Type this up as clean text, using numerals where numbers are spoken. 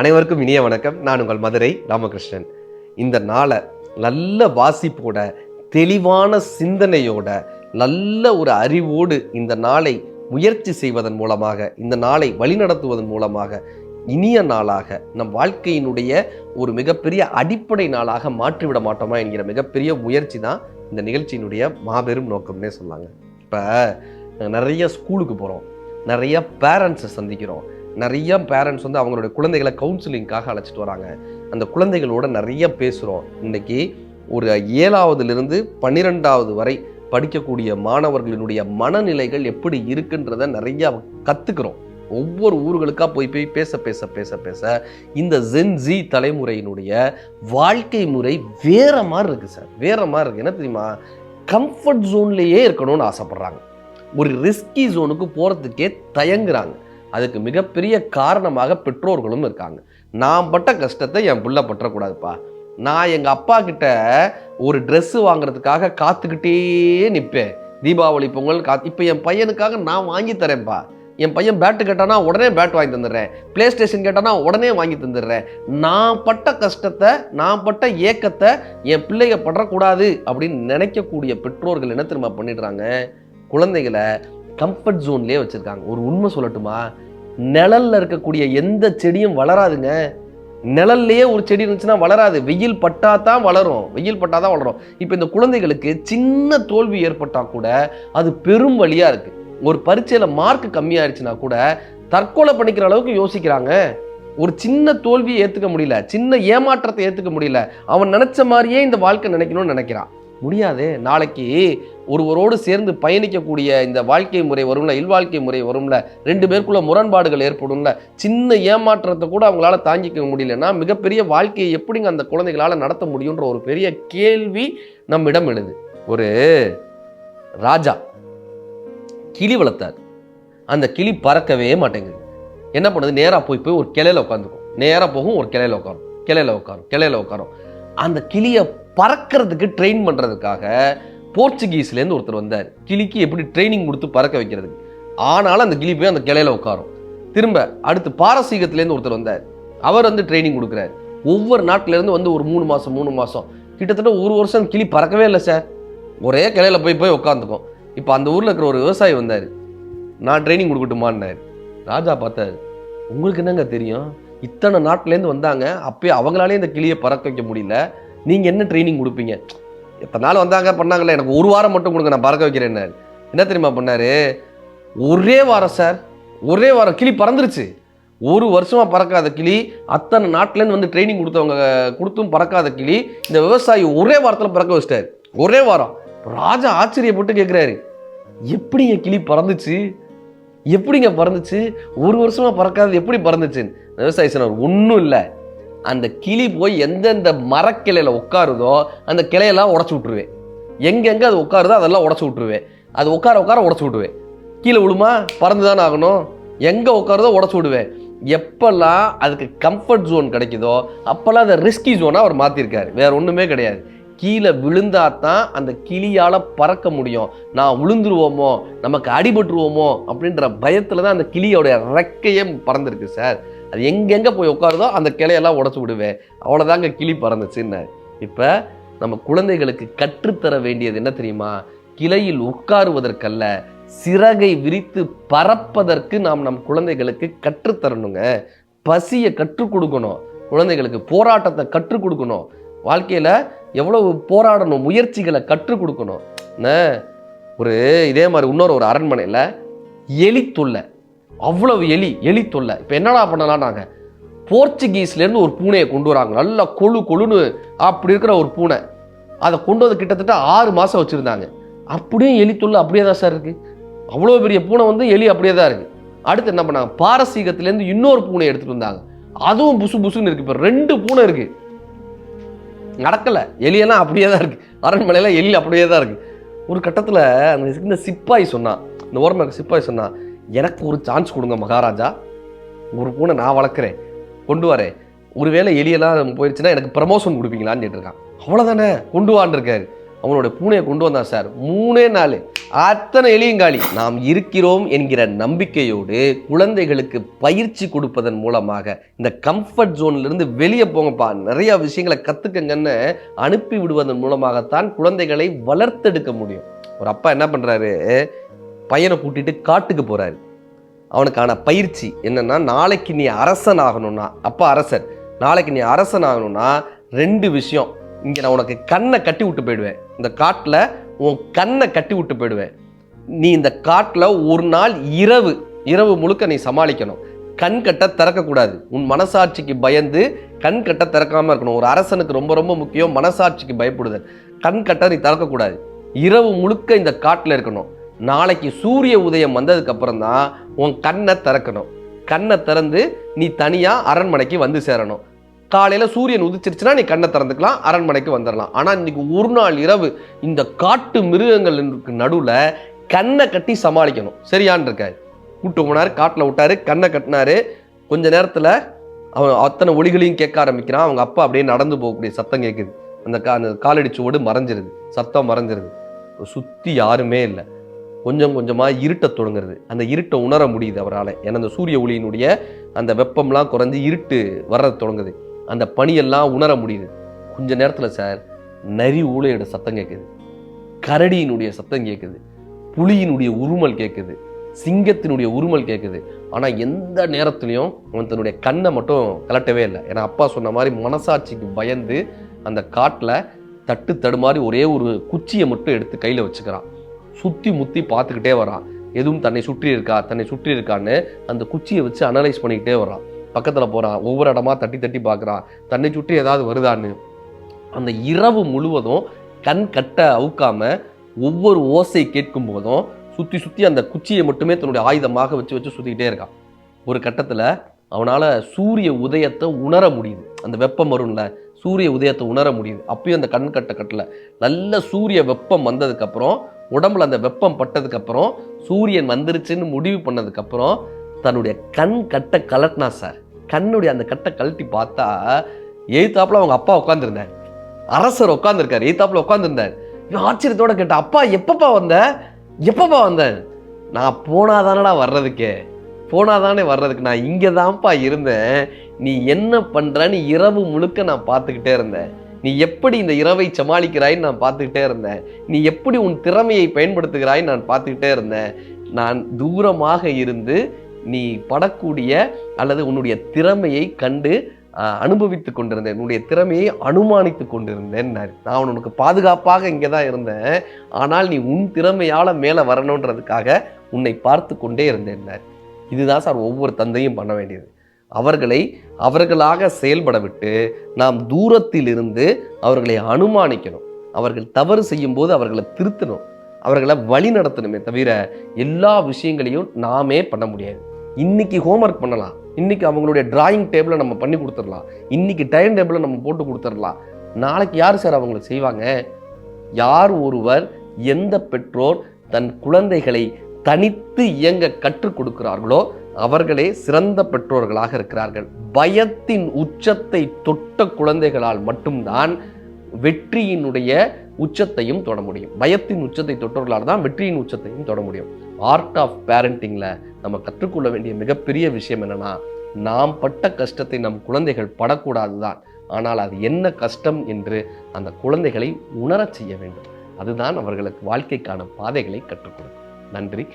அனைவருக்கும் இனிய வணக்கம். நான் உங்கள் மதுரை ராமகிருஷ்ணன். இந்த நாளை நல்ல வாசிப்போட, தெளிவான சிந்தனையோட, நல்ல ஒரு அறிவோடு இந்த நாளை முயற்சி செய்வதன் மூலமாக, இந்த நாளை வழிநடத்துவதன் மூலமாக இனிய நாளாக நம் வாழ்க்கையினுடைய ஒரு மிகப்பெரிய அடிப்படை நாளாக மாற்றிவிட மாட்டோமா என்கிற மிகப்பெரிய முயற்சி தான் இந்த நிகழ்ச்சியினுடைய மாபெரும் நோக்கம்னே சொன்னாங்க. இப்போ நிறைய ஸ்கூலுக்கு போகிறோம், நிறைய பேரண்ட்ஸை சந்திக்கிறோம். நிறைய பேரண்ட்ஸ் வந்து அவங்களுடைய குழந்தைகளை கவுன்சிலிங்காக அழைச்சிட்டு வராங்க. அந்த குழந்தைகளோட நிறைய பேசுகிறோம். இன்றைக்கி ஒரு 7ஆவதுலேருந்து 12ஆவது வரை படிக்கக்கூடிய மாணவர்களினுடைய மனநிலைகள் எப்படி இருக்குன்றத நிறையா கற்றுக்கிறோம். ஒவ்வொரு ஊர்களுக்காக போய் பேச பேச பேச பேச இந்த ஜென்ஸி தலைமுறையினுடைய வாழ்க்கை முறை வேற மாதிரி இருக்குது சார். வேற மாதிரி இருக்குது. என்ன தெரியுமா? கம்ஃபர்ட் ஜோன்லேயே இருக்கணும்னு ஆசைப்படுறாங்க. ஒரு ரிஸ்கி ஜோனுக்கு போகிறதுக்கே தயங்குறாங்க. அதுக்கு மிகப்பெரிய காரணமாக பெற்றோர்களும் இருக்காங்க. நான் பட்ட கஷ்டத்தை என் பிள்ளை பற்றக்கூடாதுப்பா. நான் எங்கள் அப்பா கிட்ட ஒரு ட்ரெஸ்ஸு வாங்குறதுக்காக காத்துக்கிட்டே நிற்பேன். தீபாவளி பொங்கல் இப்போ என் பையனுக்காக நான் வாங்கி தரேன்ப்பா. என் பையன் பேட்டு கேட்டானா உடனே பேட் வாங்கி தந்துடுறேன். பிளே ஸ்டேஷன் கேட்டானா உடனே வாங்கி தந்துடுறேன். நான் பட்ட கஷ்டத்தை, நான் பட்ட ஏக்கத்தை என் பிள்ளைங்க படக்கூடாது அப்படின்னு நினைக்கக்கூடிய பெற்றோர்கள் என்ன தெரியுமா பண்ணிடுறாங்க? குழந்தைகளை கம்ஃபர்ட் ஜோன்லேயே வச்சுருக்காங்க. ஒரு உண்மை சொல்லட்டுமா? நிழலில் இருக்கக்கூடிய எந்த செடியும் வளராதுங்க. நிழல்லையே ஒரு செடி இருந்துச்சுன்னா வளராது. வெயில் பட்டா தான் வளரும். இப்போ இந்த குழந்தைகளுக்கு சின்ன தோல்வி ஏற்பட்டால் கூட அது பெரும் வழியாக இருக்குது. ஒரு பரீட்சையில் மார்க் கம்மியாயிருச்சுன்னா கூட தற்கொலை பண்ணிக்கிற அளவுக்கு யோசிக்கிறாங்க. ஒரு சின்ன தோல்வியை ஏற்றுக்க முடியல, சின்ன ஏமாற்றத்தை ஏற்றுக்க முடியல. அவன் நினச்ச மாதிரியே இந்த வாழ்க்கை நினைக்கணும்னு நினைக்கிறான். முடியாது. நாளைக்கு ஒருவரோடு சேர்ந்து பயணிக்கக்கூடிய இந்த வாழ்க்கை முறை வரும்ல, இல்வாழ்க்கை முறை வரும்ல, 2 பேருக்குள்ள முரண்பாடுகள் ஏற்படும்ல. சின்ன ஏமாற்றத்தை கூட அவங்களால தாங்கிக்க முடியலன்னா மிகப்பெரிய வாழ்க்கையை எப்படிங்க அந்த குழந்தைகளால் நடத்த முடியுன்ற ஒரு பெரிய கேள்வி நம்மிடம் எழுது. ஒரு ராஜா கிளி வளர்த்தார். அந்த கிளி பறக்கவே மாட்டேங்குது. என்ன பண்ணுது? நேராக போய் ஒரு கிளையில உட்காந்துக்கும். நேராக போகும், ஒரு கிளையில உட்காரும். அந்த கிளியை பறக்கிறதுக்கு ட்ரெயின் பண்ணுறதுக்காக போர்ச்சுகீஸ்லேருந்து ஒருத்தர் வந்தார். கிளிக்கு எப்படி ட்ரைனிங் கொடுத்து பறக்க வைக்கிறதுக்கு. ஆனாலும் அந்த கிளி போய் அந்த கிளையில உட்காரும். திரும்ப அடுத்து பாரசீகத்திலேருந்து ஒருத்தர் வந்தார். அவர் வந்து ட்ரைனிங் கொடுக்குறாரு. ஒவ்வொரு நாட்டிலேருந்து வந்து ஒரு 3 மாதம் கிட்டத்தட்ட 1 வருஷம் கிளி பறக்கவே இல்லை சார். ஒரே கிளையில போய் உட்காந்துக்கும். இப்போ அந்த ஊரில் இருக்கிற ஒரு விவசாயி வந்தார். நான் ட்ரைனிங் கொடுக்கட்டுமான்னாரு. ராஜா பார்த்தாரு. உங்களுக்கு என்னங்க தெரியும்? இத்தனை நாட்டிலேருந்து வந்தாங்க, அப்பயே அவங்களாலே இந்த கிளியை பறக்க வைக்க முடியல. நீங்கள் என்ன ட்ரைனிங் கொடுப்பீங்க? எத்தனை நாள் வந்தாங்க பண்ணாங்களே, எனக்கு 1 வாரம் மட்டும் கொடுங்க, நான் பறக்க வைக்கிறேன்னு. என்ன தெரியுமா பண்ணார்? ஒரே வாரம் சார், ஒரே வாரம் கிளி பறந்துருச்சு. 1 வருஷமாக பறக்காத கிளி, அத்தனை நாட்டிலேருந்து வந்து ட்ரைனிங் கொடுத்தும் பறக்காத கிளி இந்த விவசாயி ஒரே வாரத்தில் பறக்க வச்சிட்டார். ஒரே வாரம். ராஜா ஆச்சரியப்பட்டு கேட்குறாரு, எப்படிங்க கிளி பறந்துச்சு? 1 வருஷமாக பறக்காதது எப்படி பறந்துச்சுன்னு. விவசாயி சொன்னார், ஒன்றும் இல்லை, அந்த கிளி போய் எந்தெந்த மரக்கிளையில் உட்காருதோ அந்த கிளையெல்லாம் உடச்சி விட்ருவேன். எங்கெங்கே அது உட்காருதோ அதெல்லாம் உடச்சி விட்ருவேன். அது உட்கார உடச்சி விட்ருவேன். கீழே விழுமா? பறந்து தானே ஆகணும். எங்கே உட்காருதோ உடச்சி விடுவேன். எப்பெல்லாம் அதுக்கு கம்ஃபர்ட் ஜோன் கிடைக்குதோ அப்போல்லாம் அதை ரிஸ்கி ஜோனாக அவர் மாற்றிருக்காரு. வேற ஒன்றுமே கிடையாது. கீழே விழுந்தாதான் அந்த கிளியால் பறக்க முடியும். நான் விழுந்துருவோமோ, நமக்கு அடிபட்டுருவோமோ அப்படின்ற பயத்தில் தான் அந்த கிளியோடைய ரெக்கையே பறந்துருக்கு சார். அது எங்கெங்கே போய் உட்காருதோ அந்த கிளையெல்லாம் உடச்சி விடுவேன். அவ்வளோதாங்க கிளி பறந்துச்சுன்னு. இப்போ நம்ம குழந்தைகளுக்கு கற்றுத்தர வேண்டியது என்ன தெரியுமா? கிளையில் உட்காருவதற்கல்ல, சிறகை விரித்து பறப்பதற்கு நாம் நம் குழந்தைகளுக்கு கற்றுத்தரணுங்க. பசியை கற்றுக் கொடுக்கணும். குழந்தைகளுக்கு போராட்டத்தை கற்றுக் கொடுக்கணும். வாழ்க்கையில் எவ்வளவு போராடணும், முயற்சிகளை கற்றுக் கொடுக்கணும். இதே மாதிரி ஒரு அரண்மனையில் எலி தொல்லை, அவ்வளவு எலி தொல்லை. இப்போ என்னடா பண்ணலாம்? நாங்கள் போர்ச்சுகீஸ்லேருந்து ஒரு பூனையை கொண்டு வராங்க. நல்லா கொழுன்னு அப்படி இருக்கிற ஒரு பூனை. அதை கொண்டு வந்து கிட்டத்தட்ட 6 மாதம் வச்சுருந்தாங்க. அப்படியே எலி தொல்லை அப்படியே தான் சார் இருக்குது. அவ்வளோ பெரிய பூனை வந்து எலி அப்படியே தான் இருக்குது. அடுத்து என்ன பண்ணாங்க? பாரசீகத்திலேருந்து இன்னொரு பூனை எடுத்துகிட்டு வந்தாங்க. அதுவும் புசுன்னு இருக்குது. இப்போ 2 பூனை இருக்குது. நடக்கலை. எலியெல்லாம் அப்படியே தான் இருக்குது. அரண்மனையில் எலி அப்படியே தான் இருக்குது. ஒரு கட்டத்தில் இந்த சிப்பாய் சொன்னான், இந்த ஓரமாக சிப்பாய் சொன்னான், எனக்கு ஒரு சான்ஸ் கொடுங்க மகாராஜா, ஒரு பூனை நான் வளர்க்குறேன், கொண்டு வரேன். ஒருவேளை எலியெல்லாம் போயிடுச்சுன்னா எனக்கு ப்ரமோஷன் கொடுப்பீங்களான்னு கேட்டிருக்கான். அவ்வளோதானே, கொண்டு வான்னு இருக்காரு. அவனோட பூனையை கொண்டு வந்தான் சார். 3 நாள் அத்தனை எலியங்காலி. நாம் இருக்கிறோம் என்கிற நம்பிக்கையோடு குழந்தைகளுக்கு பயிற்சி கொடுப்பதன் மூலமாக இந்த கம்ஃபர்ட் ஜோன்லேருந்து வெளியே போங்கப்பா, நிறைய விஷயங்களை கற்றுக்கங்கன்னு அனுப்பி விடுவதன் மூலமாகத்தான் குழந்தைகளை வளர்த்தெடுக்க முடியும். ஒரு அப்பா என்ன பண்ணுறாரு, பையனை கூட்டிட்டு காட்டுக்கு போகிறாரு. அவனுக்கான பயிற்சி என்னென்னா, நாளைக்கு நீ அரசன் ஆகணும்னா, அப்பா அரசர், நாளைக்கு நீ அரசன் ஆகணும்னா 2 விஷயம். இங்கே நான் உனக்கு கண்ணை கட்டி விட்டு போயிடுவேன், இந்த காட்டில் உன் கண்ணை கட்டி விட்டு போயிடுவேன். நீ இந்த காட்டில் ஒரு நாள் இரவு முழுக்க நீ சமாளிக்கணும். கண் கட்ட திறக்கக்கூடாது. உன் மனசாட்சிக்கு பயந்து கண் கட்ட திறக்காமல் இருக்கணும். ஒரு அரசனுக்கு ரொம்ப ரொம்ப முக்கியம் மனசாட்சிக்கு பயப்படுதல். கண் கட்ட நீ திறக்கக்கூடாது. இரவு முழுக்க இந்த காட்டில் இருக்கணும். நாளைக்கு சூரிய உதயம் வந்ததுக்கு அப்புறம் தான் உன் கண்ணை திறக்கணும். கண்ணை திறந்து நீ தனியாக அரண்மனைக்கு வந்து சேரணும். காலையில் சூரியன் உதிச்சிருச்சுன்னா நீ கண்ணை திறந்துக்கலாம், அரண்மனைக்கு வந்துடலாம். ஆனால் இன்னைக்கு ஒரு நாள் இரவு இந்த காட்டு மிருகங்களுக்கு நடுவில் கண்ணை கட்டி சமாளிக்கணும். சரியான் இருக்காரு. கூட்டு போனார், காட்டில் விட்டாரு, கண்ணை கட்டினாரு. கொஞ்ச நேரத்தில் அவன் அத்தனை ஒலிகளையும் கேட்க ஆரம்பிக்கிறான். அவங்க அப்பா அப்படியே நடந்து போகக்கூடிய சத்தம் கேட்குது. அந்த காலடி சுவடு மறைஞ்சிருது, சத்தம் மறைஞ்சிருது. சுற்றி யாருமே இல்லை. கொஞ்சம் கொஞ்சமாக இருட்ட தொடங்குறது. அந்த இருட்டை உணர முடியுது அவரால். ஏன்னா அந்த சூரிய ஒளியினுடைய அந்த வெப்பம்லாம் குறைஞ்சி இருட்டு வர்றது தொடங்குது. அந்த பனியெல்லாம் உணர முடியுது. கொஞ்ச நேரத்தில் சார் நரி ஊழையோட சத்தம் கேட்குது, கரடியினுடைய சத்தம் கேட்குது, புலியினுடைய உருமல் கேட்குது, சிங்கத்தினுடைய உருமல் கேட்குது. ஆனால் எந்த நேரத்துலையும் அவன் தன்னுடைய கண்ணை மட்டும் கலட்டவே இல்லை. ஏன்னா அப்பா சொன்ன மாதிரி மனசாட்சிக்கு பயந்து அந்த காட்டில் தட்டு தடுமாறி ஒரே ஒரு குச்சியை மட்டும் எடுத்து கையில் வச்சுக்கிறான். சுற்றி முற்றி பார்த்துக்கிட்டே வரான். எதுவும் தன்னை சுற்றி இருக்கான்னு அந்த குச்சியை வச்சு அனலைஸ் பண்ணிக்கிட்டே வரான். பக்கத்தில் போகிறான், ஒவ்வொரு இடமா தட்டி தட்டி பார்க்குறான், தன்னை சுற்றி ஏதாவது வருதான்னு. அந்த இரவு முழுவதும் கண் கட்ட அவுக்காம ஒவ்வொரு ஓசை கேட்கும் போதும் சுற்றி அந்த குச்சியை மட்டுமே தன்னுடைய ஆயுதமாக வச்சு சுற்றிக்கிட்டே இருக்கான். ஒரு கட்டத்தில் அவனால் சூரிய உதயத்தை உணர முடியுது. அந்த வெப்பம் வரும்ல, சூரிய உதயத்தை உணர முடியுது. அப்பயும் அந்த கண் கட்டல நல்ல சூரிய வெப்பம் வந்ததுக்கப்புறம், உடம்புல அந்த வெப்பம் பட்டதுக்கப்புறம், சூரியன் வந்துருச்சுன்னு முடிவு பண்ணதுக்கப்புறம் தன்னுடைய கண் கட்ட கலட்டினா சார். கண்ணுடைய அந்த கட்டை கழட்டி பார்த்தா எய்த்தாப்புல அவங்க அப்பா உட்காந்துருந்தார். அரசர் உட்காந்துருக்காரு, எய்த்தாப்புல உட்காந்துருந்தார். ஆச்சரியத்தோட கேட்ட, அப்பா எப்பப்பா வந்த? நான் போனாதானடா வர்றதுக்கு நான் இங்கே தான்ப்பா இருந்தேன். நீ என்ன பண்ணுறன்னு இரவு முழுக்க நான் பார்த்துக்கிட்டே இருந்தேன். நீ எப்படி இந்த இரவை சமாளிக்கிறாய்ன்னு நான் பார்த்துக்கிட்டே இருந்தேன். நீ எப்படி உன் திறமையை பயன்படுத்துகிறாய்ன்னு நான் பார்த்துக்கிட்டே இருந்தேன். நான் தூரமாக இருந்து நீ படக்கூடிய அல்லது உன்னுடைய திறமையை கண்டு அனுபவித்து கொண்டிருந்தேன், உன்னுடைய திறமையை அனுமானித்து கொண்டிருந்தேன். நான் உனக்கு பாதுகாப்பாக இங்கே தான் இருந்தேன். ஆனால் நீ உன் திறமையால் மேலே வரணுன்றதுக்காக உன்னை பார்த்து கொண்டே இருந்தேன். இதுதான் சார் ஒவ்வொரு தந்தையும் பண்ண வேண்டியது. அவர்களை அவர்களாக செயல்பட விட்டு நாம் தூரத்தில் இருந்து அவர்களை அனுமானிக்கணும். அவர்கள் தவறு செய்யும் போது அவர்களை திருத்தணும், அவர்களை வழி நடத்தணுமே தவிர எல்லா விஷயங்களையும் நாமே பண்ண முடியாது. இன்னைக்கு ஹோம்ஒர்க் பண்ணலாம், இன்னைக்கு அவங்களுடைய டிராயிங் டேபிளை நம்ம பண்ணி கொடுத்துடலாம், இன்னைக்கு டைம் டேபிளை நம்ம போட்டு கொடுத்துடலாம். நாளைக்கு யார் சார் அவங்களை செய்வாங்க? யார் ஒருவர், எந்த பெற்றோர் தன் குழந்தைகளை தனித்து இயங்க கற்றுக் கொடுக்கிறார்களோ அவர்களே சிறந்த பெற்றோர்களாக இருக்கிறார்கள். பயத்தின் உச்சத்தை தொட்ட குழந்தைகளால் மட்டும்தான் வெற்றியினுடைய உச்சத்தையும் தொட முடியும். பயத்தின் உச்சத்தை தொட்டவர்களால் தான் வெற்றியின் உச்சத்தையும் தொட முடியும். ஆர்ட் ஆஃப் பேரண்டிங்கில் நம்ம கற்றுக்கொள்ள வேண்டிய மிகப்பெரிய விஷயம் என்னன்னா, நாம் பட்ட கஷ்டத்தை நம் குழந்தைகள் படக்கூடாது தான், ஆனால் அது என்ன கஷ்டம் என்று அந்த குழந்தைகளை உணரச் செய்ய வேண்டும். அதுதான் அவர்களுக்கு வாழ்க்கைக்கான பாதைகளை கற்றுக் கொடுக்கும். நன்றி.